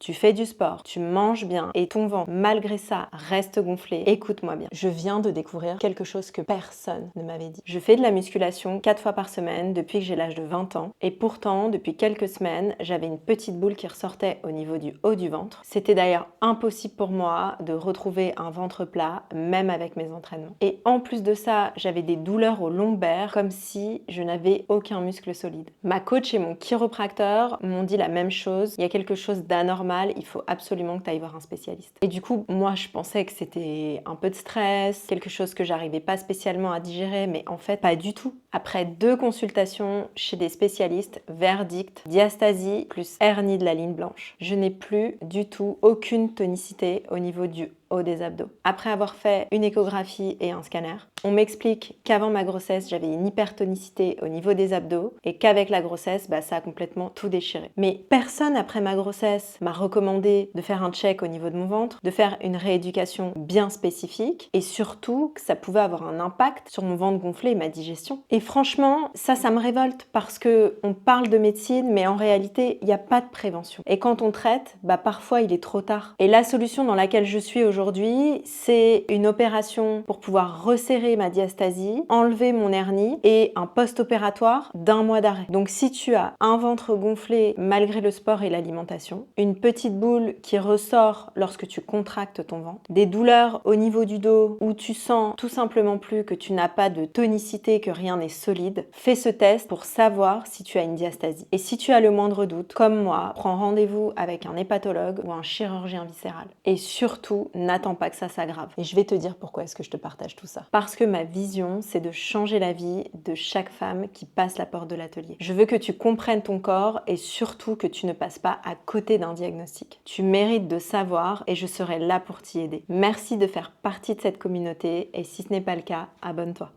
tu fais du sport, tu manges bien et ton ventre, malgré ça, reste gonflé, écoute-moi bien. Je viens de découvrir quelque chose que personne ne m'avait dit. Je fais de la musculation 4 fois par semaine depuis que j'ai l'âge de 20 ans et pourtant, depuis quelques semaines, j'avais une petite boule qui ressortait au niveau du haut du ventre. C'était d'ailleurs impossible pour moi de retrouver un ventre plat, même avec mes entraînements. Et en plus de ça, j'avais des douleurs aux lombaires comme si je n'avais aucun muscle solide. Ma coach et mon chiropracteur m'ont dit la même chose. Il y a quelque chose d'anormal, il faut absolument que tu ailles voir un spécialiste. Et du coup, moi, je pensais que c'était un peu de stress, quelque chose que j'arrivais pas spécialement à digérer, mais en fait, pas du tout. Après 2 consultations chez des spécialistes, verdict, diastasie plus hernie de la ligne blanche. Je n'ai plus du tout aucune tonicité au niveau du haut des abdos. Après avoir fait une échographie et un scanner, on m'explique qu'avant ma grossesse, j'avais une hypertonicité au niveau des abdos et qu'avec la grossesse, ça a complètement tout déchiré. Mais personne après ma grossesse m'a recommandé de faire un check au niveau de mon ventre, de faire une rééducation bien spécifique et surtout que ça pouvait avoir un impact sur mon ventre gonflé et ma digestion. Et franchement, ça me révolte parce que on parle de médecine, mais en réalité, il n'y a pas de prévention. Et quand on traite, parfois il est trop tard. Et la solution dans laquelle je suis aujourd'hui, c'est une opération pour pouvoir resserrer ma diastasie, enlever mon hernie et un post-opératoire d'1 mois d'arrêt. Donc si tu as un ventre gonflé malgré le sport et l'alimentation, une petite boule qui ressort lorsque tu contractes ton ventre, des douleurs au niveau du dos où tu sens tout simplement plus que tu n'as pas de tonicité, que rien n'est solide, fais ce test pour savoir si tu as une diastasie. Et si tu as le moindre doute, comme moi, prends rendez-vous avec un hépatologue ou un chirurgien viscéral. Et surtout, n'attends pas que ça s'aggrave. Et je vais te dire pourquoi est-ce que je te partage tout ça. Parce que ma vision, c'est de changer la vie de chaque femme qui passe la porte de l'atelier. Je veux que tu comprennes ton corps et surtout que tu ne passes pas à côté d'un diagnostic. Tu mérites de savoir et je serai là pour t'y aider. Merci de faire partie de cette communauté et si ce n'est pas le cas, abonne-toi.